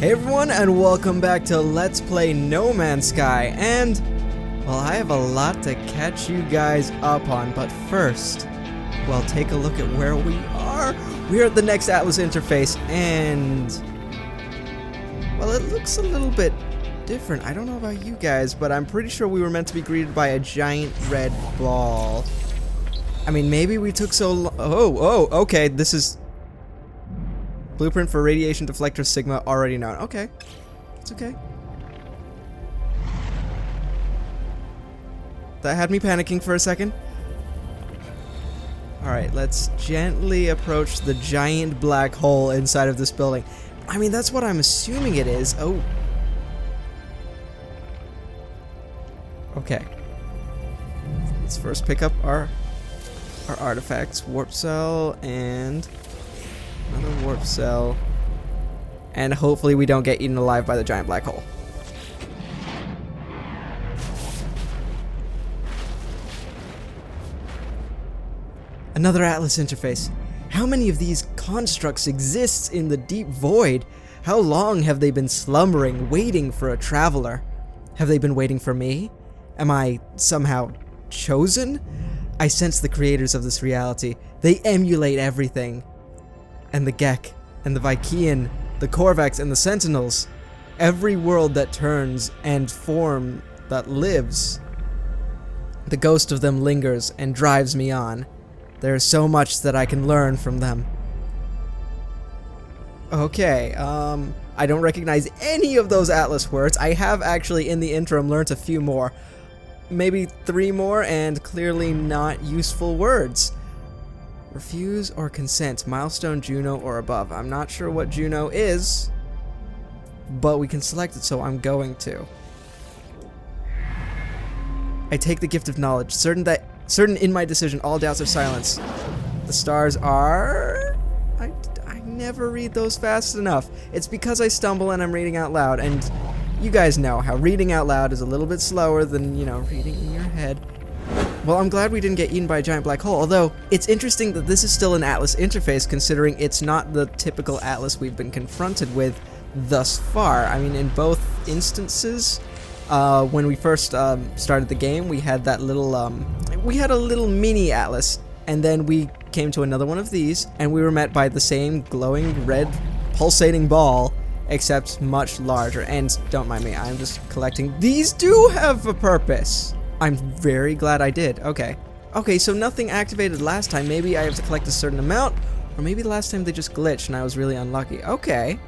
Hey everyone, and welcome back to Let's Play No Man's Sky, and, well, I have a lot to catch you guys up on, but first, well, take a look at where we are. We're at the next Atlas interface, and, well, it looks a little bit different. I don't know about you guys, but I'm pretty sure we were meant to be greeted by a giant red ball. I mean, maybe we took so long. Oh, okay, this is blueprint for radiation deflector Sigma already known. Okay, it's okay. That had me panicking for a second. Alright, let's gently approach the giant black hole inside of this building. I mean, that's what I'm assuming it is. Oh. Okay. Let's first pick up our artifacts. Warp cell and another warp cell. And hopefully we don't get eaten alive by the giant black hole. Another Atlas interface. How many of these constructs exists in the deep void? How long have they been slumbering, waiting for a traveler? Have they been waiting for me? Am I somehow chosen? I sense the creators of this reality. They emulate everything. And the Gek, and the vy'keen, the Korvax, and the Sentinels. Every world that turns and form that lives. The ghost of them lingers and drives me on. There is so much that I can learn from them. Okay, I don't recognize any of those Atlas words. I have actually, in the interim, learned a few more. Maybe 3 more, and clearly not useful words. Refuse or consent, milestone Juno or above. I'm not sure what Juno is, but we can select it, so I'm going to. I take the gift of knowledge, certain in my decision, all doubts are silenced. The stars are... I never read those fast enough. It's because I stumble and I'm reading out loud, and you guys know how reading out loud is a little bit slower than, you know, reading in your head. Well, I'm glad we didn't get eaten by a giant black hole, although it's interesting that this is still an Atlas interface considering it's not the typical Atlas we've been confronted with thus far. I mean, in both instances, when we first started the game, we had that little, we had a little mini Atlas, and then we came to another one of these, and we were met by the same glowing red pulsating ball, except much larger. And don't mind me, I'm just collecting. These do have a purpose. I'm very glad I did. Okay. Okay, so nothing activated last time. Maybe I have to collect a certain amount, or maybe last time they just glitched and I was really unlucky. Okay.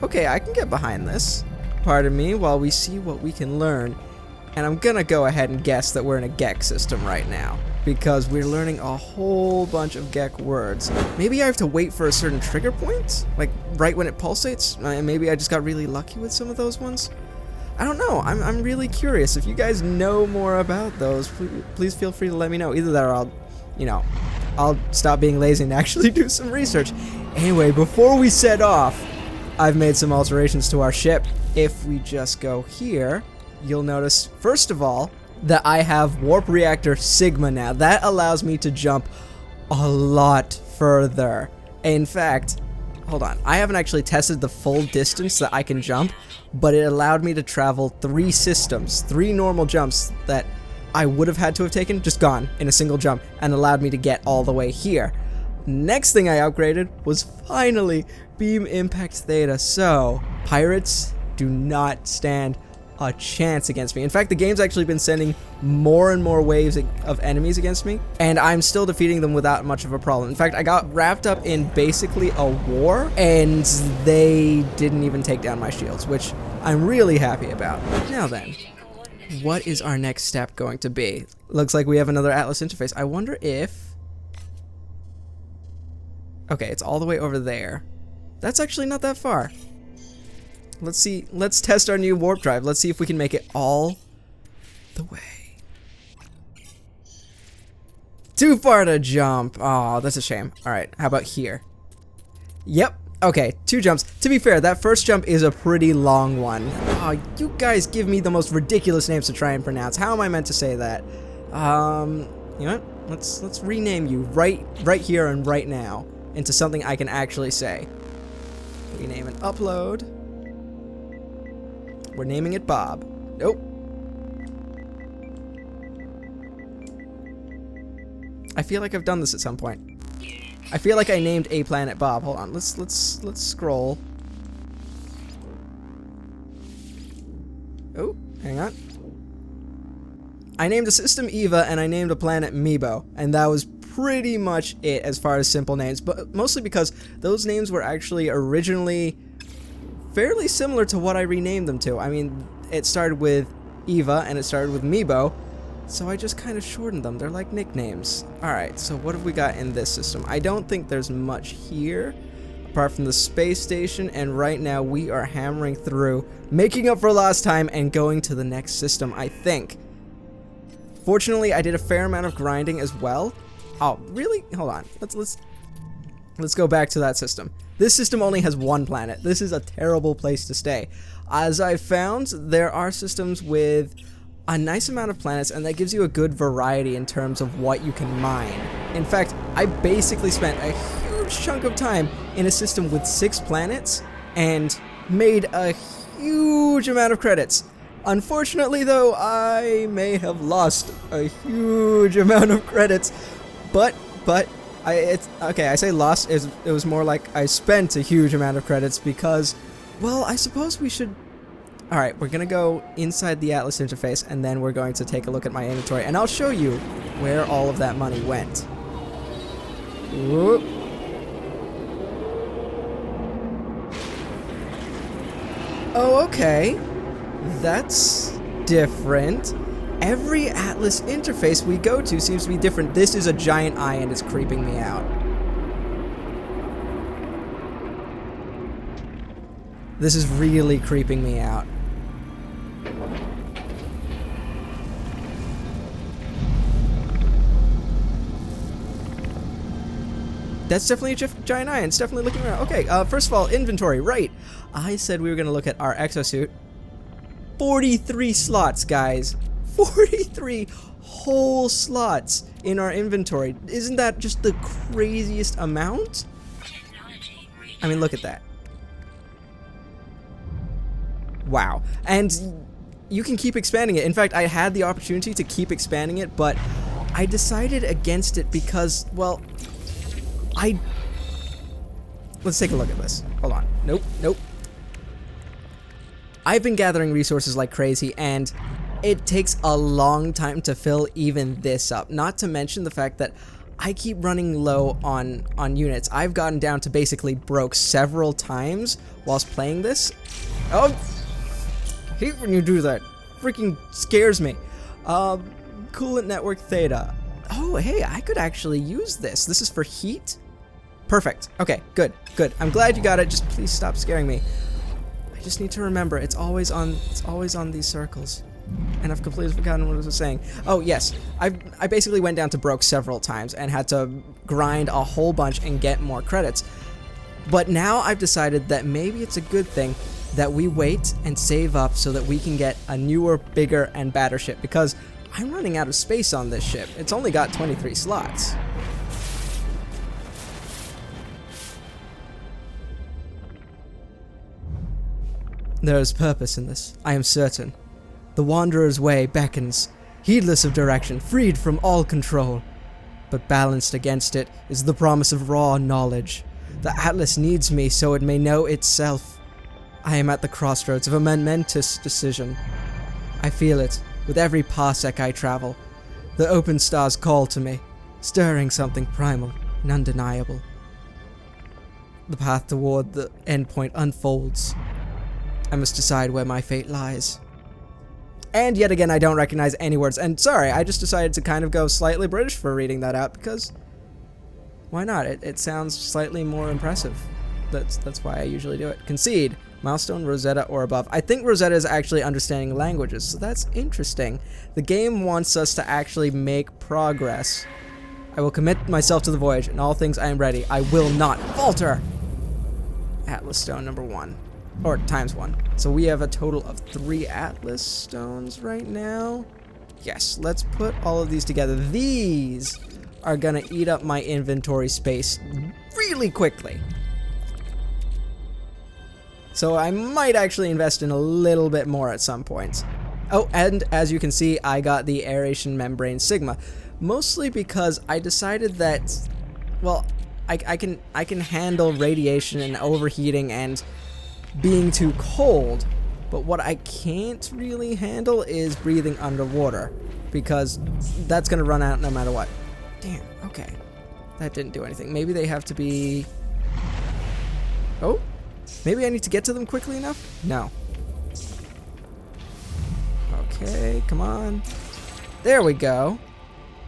Okay, I can get behind this. Pardon me while we see what we can learn. And I'm gonna go ahead and guess that we're in a Gek system right now, because we're learning a whole bunch of Gek words. Maybe I have to wait for a certain trigger point? Like, right when it pulsates? Maybe I just got really lucky with some of those ones? I don't know. I'm really curious. If you guys know more about those, please feel free to let me know. Either that or I'll stop being lazy and actually do some research. Anyway, before we set off, I've made some alterations to our ship. If we just go here, you'll notice, first of all, that I have Warp Reactor Sigma now. That allows me to jump a lot further. In fact, hold on, I haven't actually tested the full distance that I can jump, but it allowed me to travel 3 systems, 3 normal jumps that I would have had to have taken, just gone in a single jump, and allowed me to get all the way here. Next thing I upgraded was finally Beam Impact Theta, so pirates do not stand a chance against me. In fact, the game's actually been sending more and more waves of enemies against me, and I'm still defeating them without much of a problem. In fact, I got wrapped up in basically a war, and they didn't even take down my shields, which I'm really happy about. Now then, what is our next step going to be? Looks like we have another Atlas interface. I wonder if... Okay, it's all the way over there. That's actually not that far. Let's see, let's test our new warp drive. Let's see if we can make it all the way. Too far to jump. Oh, that's a shame. Alright, how about here? Yep, okay, 2 jumps. To be fair, that first jump is a pretty long one. Oh, you guys give me the most ridiculous names to try and pronounce. How am I meant to say that? You know what? Let's rename you right here and right now into something I can actually say. Rename and upload. We're naming it Bob. Nope. I feel like I've done this at some point. I feel like I named a planet Bob. Hold on. Let's scroll. Oh, hang on. I named a system Eva and I named a planet Meebo, and that was pretty much it as far as simple names, but mostly because those names were actually originally fairly similar to what I renamed them to. I mean, it started with Eva and it started with Meebo, so I just kind of shortened them. They're like nicknames. Alright, so what have we got in this system? I don't think there's much here, apart from the space station, and right now we are hammering through, making up for lost time, and going to the next system, I think. Fortunately, I did a fair amount of grinding as well. Oh, really? Hold on. Let's go back to that system. This system only has one planet. This is a terrible place to stay. As I've found, there are systems with a nice amount of planets, and that gives you a good variety in terms of what you can mine. In fact, I basically spent a huge chunk of time in a system with 6 planets and made a huge amount of credits. Unfortunately, though, I may have lost a huge amount of credits, but I say lost, it was more like I spent a huge amount of credits because, well, I suppose we should... Alright, we're gonna go inside the Atlas interface, and then we're going to take a look at my inventory, and I'll show you where all of that money went. Whoop. Oh, okay. That's different. Every Atlas interface we go to seems to be different. This is a giant eye and it's creeping me out. This is really creeping me out. That's definitely a giant eye, and it's definitely looking around. Okay, first of all, inventory, right. I said we were going to look at our exosuit. 43 slots, guys. 43 whole slots in our inventory. Isn't that just the craziest amount? I mean, look at that. Wow. And you can keep expanding it. In fact, I had the opportunity to keep expanding it, but I decided against it because, well, let's take a look at this. Hold on. Nope. I've been gathering resources like crazy, and it takes a long time to fill even this up. Not to mention the fact that I keep running low on units. I've gotten down to basically broke several times whilst playing this. Oh, I hate when you do that. Freaking scares me. Coolant network theta. Oh, hey, I could actually use this. This is for heat? Perfect. Okay, good. I'm glad you got it. Just please stop scaring me. I just need to remember it's always on these circles. And I've completely forgotten what I was saying. Oh, yes. I basically went down to broke several times and had to grind a whole bunch and get more credits. But now I've decided that maybe it's a good thing that we wait and save up so that we can get a newer, bigger, and badder ship, because I'm running out of space on this ship. It's only got 23 slots. There is purpose in this, I am certain. The Wanderer's way beckons, heedless of direction, freed from all control. But balanced against it is the promise of raw knowledge. The Atlas needs me so it may know itself. I am at the crossroads of a momentous decision. I feel it with every parsec I travel. The open stars call to me, stirring something primal and undeniable. The path toward the endpoint unfolds. I must decide where my fate lies. And yet again, I don't recognize any words. And sorry, I just decided to kind of go slightly British for reading that out, because why not? It sounds slightly more impressive. That's why I usually do it. Concede. Milestone, Rosetta, or above. I think Rosetta is actually understanding languages, so that's interesting. The game wants us to actually make progress. I will commit myself to the voyage. In all things I am ready. I will not falter. Atlas Stone number 1. Or times 1. So we have a total of 3 Atlas Stones right now. Yes, let's put all of these together. These are gonna eat up my inventory space really quickly. So I might actually invest in a little bit more at some points. Oh, and as you can see, I got the aeration membrane Sigma, mostly because I decided that, well, I can handle radiation and overheating and being too cold, but what I can't really handle is breathing underwater, because that's gonna run out no matter what. Damn, okay. That didn't do anything. Maybe they have to be... Oh? Maybe I need to get to them quickly enough? No. Okay, come on. There we go.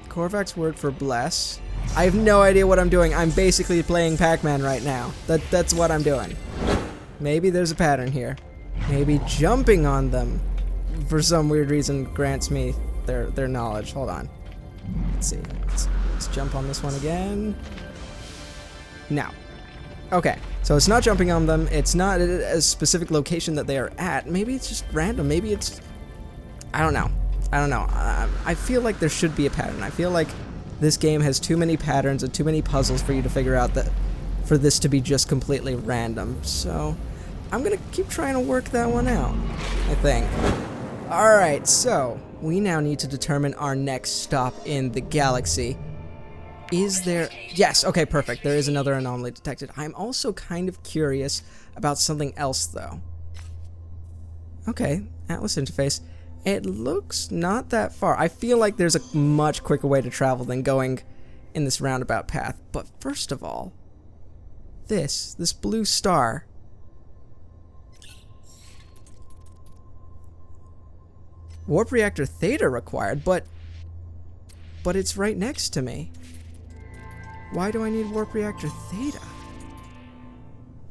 Korvac's word for bless. I have no idea what I'm doing. I'm basically playing Pac-Man right now. That's what I'm doing. Maybe there's a pattern here. Maybe jumping on them, for some weird reason, grants me their knowledge. Hold on. Let's see. Let's jump on this one again. No. Okay, so it's not jumping on them. It's not a specific location that they are at. Maybe it's just random. Maybe it's... I don't know. I feel like there should be a pattern. I feel like this game has too many patterns and too many puzzles for you to figure out that for this to be just completely random. So I'm gonna keep trying to work that one out, I think. Alright, so we now need to determine our next stop in the galaxy. Is there... Yes, okay, perfect. There is another anomaly detected. I'm also kind of curious about something else, though. Okay, Atlas interface. It looks not that far. I feel like there's a much quicker way to travel than going in this roundabout path. But first of all, this blue star. Warp reactor theta required, but it's right next to me. Why do I need warp reactor theta?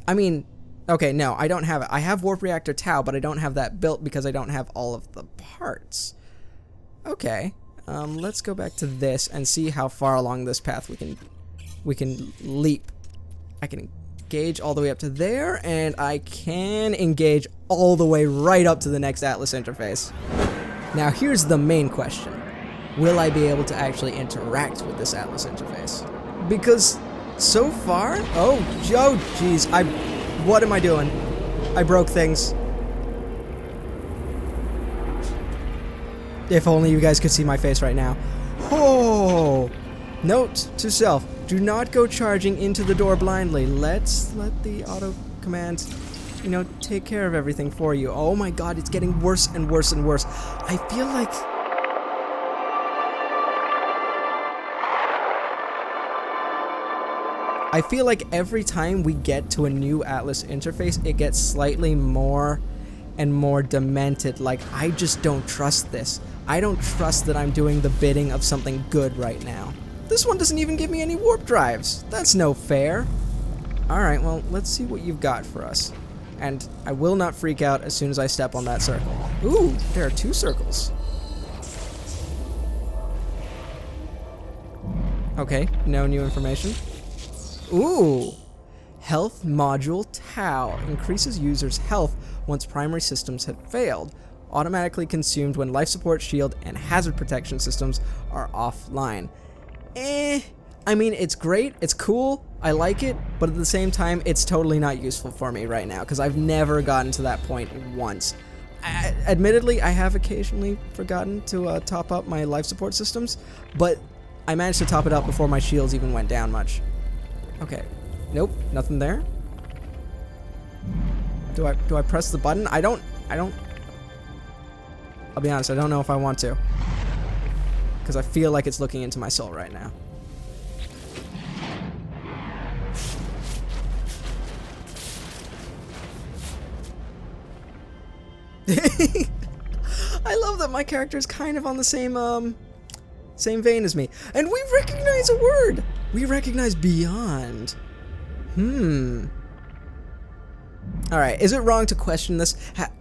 I mean, okay, no, I don't have it. I have warp reactor tau, but I don't have that built because I don't have all of the parts. Okay, let's go back to this and see how far along this path we can leap. I can engage all the way up to there, and I can engage all the way right up to the next Atlas interface. Now here's the main question. Will I be able to actually interact with this Atlas interface? Because so far, oh geez, what am I doing? I broke things. If only you guys could see my face right now. Oh! Note to self, do not go charging into the door blindly. Let's let the auto command, you know, take care of everything for you. Oh my god, it's getting worse and worse and worse. I feel like every time we get to a new Atlas interface, it gets slightly more and more demented. Like, I just don't trust this. I don't trust that I'm doing the bidding of something good right now. This one doesn't even give me any warp drives. That's no fair. Alright, well, let's see what you've got for us. And I will not freak out as soon as I step on that circle. Ooh, there are 2 circles. Okay, no new information. Ooh! Health Module Tau increases users' health once primary systems have failed. Automatically consumed when life support, shield, and hazard protection systems are offline. I mean, it's great, it's cool, I like it, but at the same time, it's totally not useful for me right now, because I've never gotten to that point once. Admittedly, I have occasionally forgotten to top up my life support systems, but I managed to top it up before my shields even went down much. Okay. Nope, nothing there. Do I press the button? I don't I'll be honest, I don't know if I want to. Because I feel like it's looking into my soul right now. I love that my character is kind of on the same vein as me. And we recognize a word! We recognize beyond. Alright, is it wrong to question this?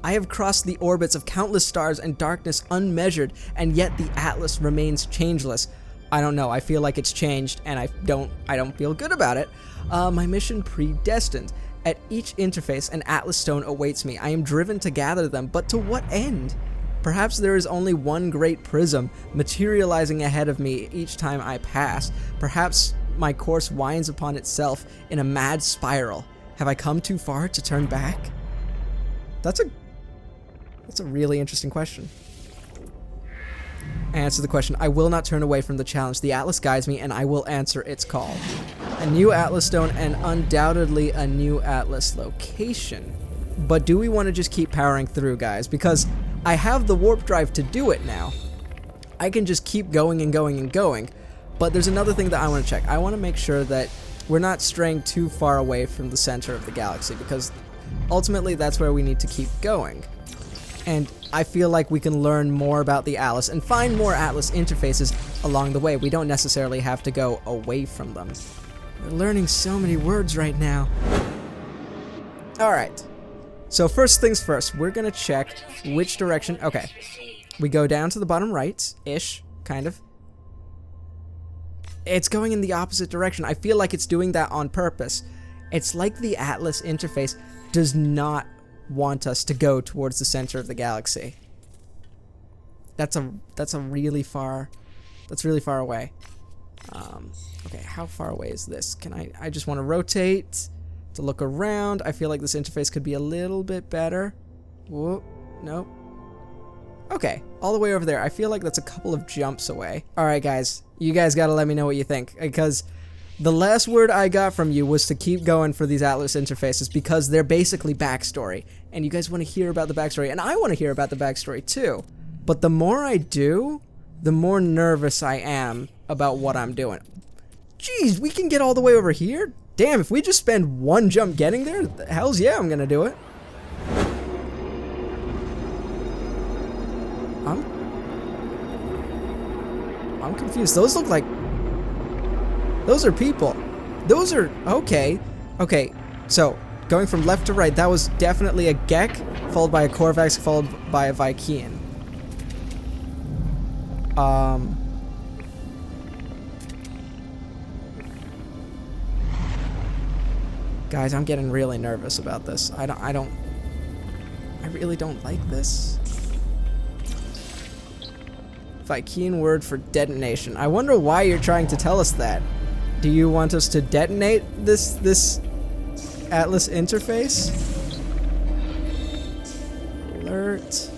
I have crossed the orbits of countless stars and darkness unmeasured, and yet the Atlas remains changeless. I don't know, I feel like it's changed, and I don't feel good about it. My mission predestined. At each interface, an Atlas stone awaits me. I am driven to gather them, but to what end? Perhaps there is only one great prism, materializing ahead of me each time I pass. Perhaps my course winds upon itself in a mad spiral. Have I come too far to turn back? That's a really interesting question. Answer the question. I will not turn away from the challenge. The Atlas guides me, and I will answer its call. A new Atlas stone, and undoubtedly a new Atlas location. But do we want to just keep powering through, guys? Because I have the warp drive to do it now. I can just keep going and going and going. But there's another thing that I want to check. I want to make sure that we're not straying too far away from the center of the galaxy, because ultimately that's where we need to keep going. And I feel like we can learn more about the Atlas and find more Atlas interfaces along the way. We don't necessarily have to go away from them. We're learning so many words right now. Alright. So first things first, we're going to check which direction... Okay. We go down to the bottom right-ish, kind of. It's going in the opposite direction. I feel like it's doing that on purpose. It's like the Atlas interface does not want us to go towards the center of the galaxy. That's really far away. Okay, how far away is this? I just want to rotate to look around. I feel like this interface could be a little bit better. Whoa, nope. Okay, all the way over there. I feel like that's a couple of jumps away. Alright guys, you guys gotta let me know what you think, because the last word I got from you was to keep going for these Atlas interfaces because they're basically backstory. And you guys want to hear about the backstory, and I want to hear about the backstory too. But the more I do, the more nervous I am about what I'm doing. Jeez, we can get all the way over here? Damn, if we just spend one jump getting there, hells yeah, I'm gonna do it. I'm confused. Those look like... Those are people. Those are... Okay. Okay. So, going from left to right, that was definitely a Gek, followed by a Korvax, followed by a vy'keen. Guys, I'm getting really nervous about this. I really don't like this. vy'keen word for detonation. I wonder why you're trying to tell us that. Do you want us to detonate this Atlas interface? Alert.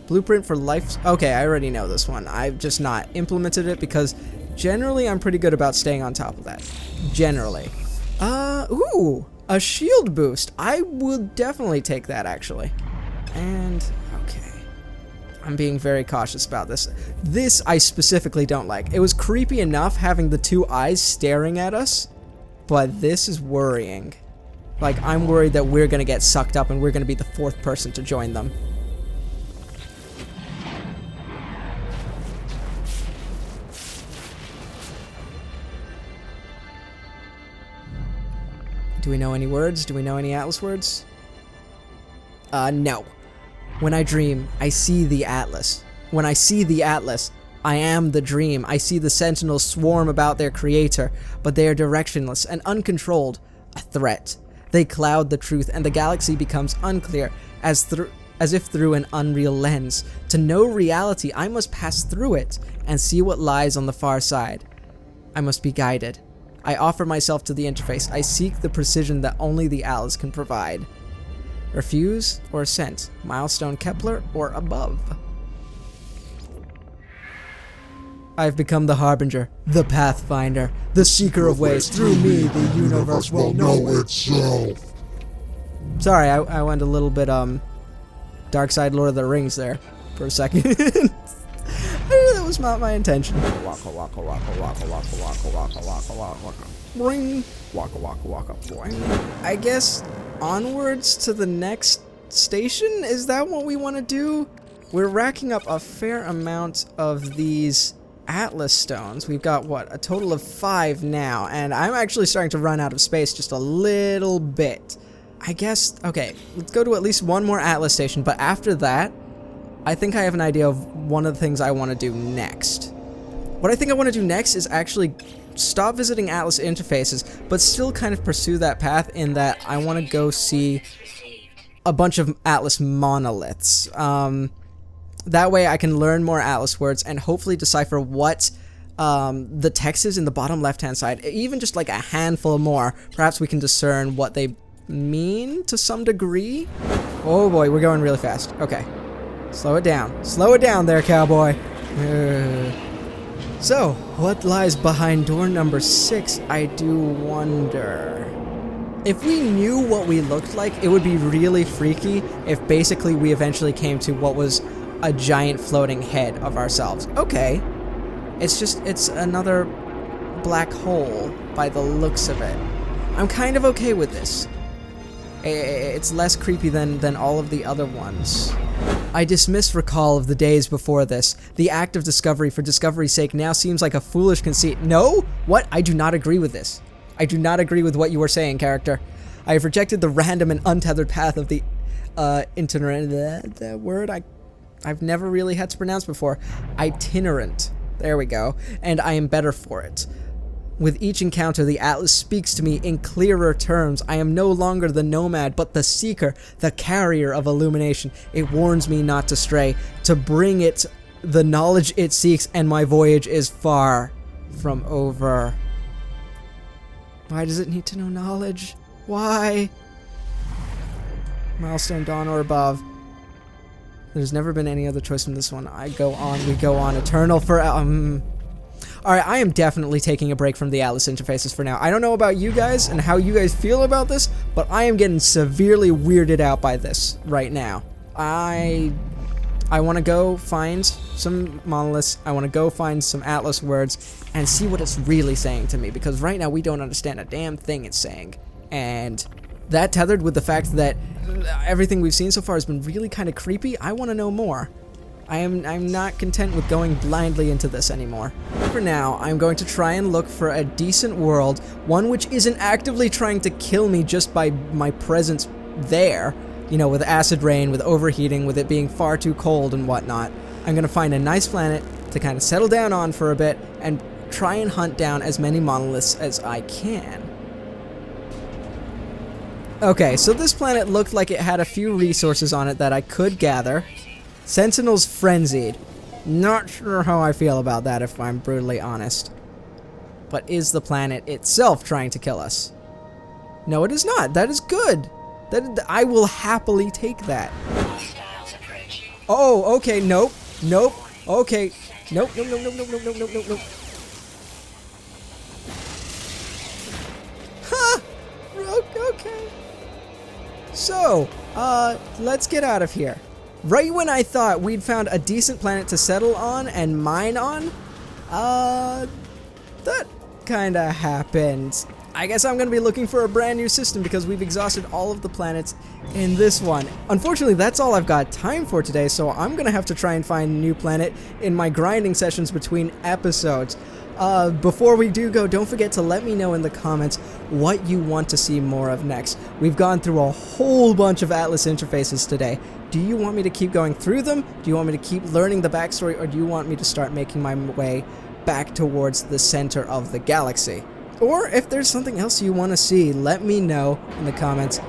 Blueprint for life. Okay, I already know this one. I've just not implemented it because generally I'm pretty good about staying on top of that. Generally. Ooh, a shield boost. I would definitely take that actually. And okay. I'm being very cautious about this. This I specifically don't like. It was creepy enough having the two eyes staring at us, but this is worrying. Like, I'm worried that we're gonna get sucked up and we're gonna be the fourth person to join them. Do we know any words? Do we know any Atlas words? No. When I dream, I see the Atlas. When I see the Atlas, I am the dream. I see the Sentinels swarm about their creator, but they are directionless and uncontrolled, a threat. They cloud the truth, and the galaxy becomes unclear, as if through an unreal lens. To know reality, I must pass through it, and see what lies on the far side. I must be guided. I offer myself to the interface. I seek the precision that only the Atlas can provide. Refuse or assent? Milestone Kepler or above? I've become the Harbinger, the Pathfinder, the Seeker of Ways. Through me, the universe will know itself. Sorry, I went a little bit, Dark Side Lord of the Rings there for a second. That was not my intention. Waka waka waka waka waka waka waka waka waka. Boing. Waka waka waka boing. I guess onwards to the next station? Is that what we want to do? We're racking up a fair amount of these Atlas stones. We've got, what, a total of 5 now, and I'm actually starting to run out of space just a little bit. I guess, okay, let's go to at least one more Atlas station, but after that, I think I have an idea of one of the things I want to do next. What I think I want to do next is actually stop visiting Atlas interfaces, but still kind of pursue that path in that I want to go see a bunch of Atlas monoliths. That way I can learn more Atlas words and hopefully decipher what the text is in the bottom left-hand side. Even just like a handful more, perhaps we can discern what they mean to some degree. Oh boy, we're going really fast. Okay. Slow it down. Slow it down there, cowboy. So, what lies behind door number 6, I do wonder. If we knew what we looked like, it would be really freaky if basically we eventually came to what was a giant floating head of ourselves. Okay. It's another black hole by the looks of it. I'm kind of okay with this. It's less creepy than all of the other ones. I dismiss recall of the days before this. The act of discovery for discovery's sake now seems like a foolish conceit. No? What? I do not agree with this. I do not agree with what you were saying, character. I have rejected the random and untethered path of the itinerant. The word I've never really had to pronounce before. Itinerant. There we go. And I am better for it. With each encounter, the Atlas speaks to me in clearer terms. I am no longer the nomad, but the seeker, the carrier of illumination. It warns me not to stray, to bring it the knowledge it seeks, and my voyage is far from over. Why does it need to know knowledge? Why? Milestone, dawn, or above. There's never been any other choice from this one. We go on, eternal for... Alright, I am definitely taking a break from the Atlas interfaces for now. I don't know about you guys and how you guys feel about this, but I am getting severely weirded out by this right now. I want to go find some monoliths, I want to go find some Atlas words, and see what it's really saying to me, because right now we don't understand a damn thing it's saying. And that tethered with the fact that everything we've seen so far has been really kind of creepy, I want to know more. I'm not content with going blindly into this anymore. For now, I'm going to try and look for a decent world, one which isn't actively trying to kill me just by my presence there, you know, with acid rain, with overheating, with it being far too cold and whatnot. I'm gonna find a nice planet to kind of settle down on for a bit and try and hunt down as many monoliths as I can. Okay, so this planet looked like it had a few resources on it that I could gather. Sentinels frenzied. Not sure how I feel about that, if I'm brutally honest. But is the planet itself trying to kill us? No, it is not. That is good. I will happily take that. Oh, okay, nope. Nope. Okay. Nope, nope, nope, nope, nope, nope, nope, nope, nope. Huh! Okay. So, let's get out of here. Right when I thought we'd found a decent planet to settle on and mine on, that kinda happened. I guess I'm gonna be looking for a brand new system because we've exhausted all of the planets in this one. Unfortunately, that's all I've got time for today, so I'm gonna have to try and find a new planet in my grinding sessions between episodes. Before we do go, don't forget to let me know in the comments what you want to see more of next. We've gone through a whole bunch of Atlas interfaces today. Do you want me to keep going through them? Do you want me to keep learning the backstory, or do you want me to start making my way back towards the center of the galaxy? Or if there's something else you want to see, let me know in the comments,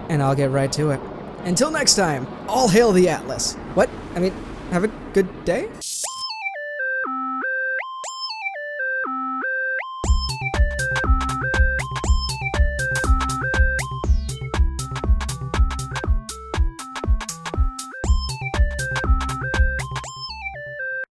and I'll get right to it. Until next time, all hail the Atlas. What? I mean, have a good day?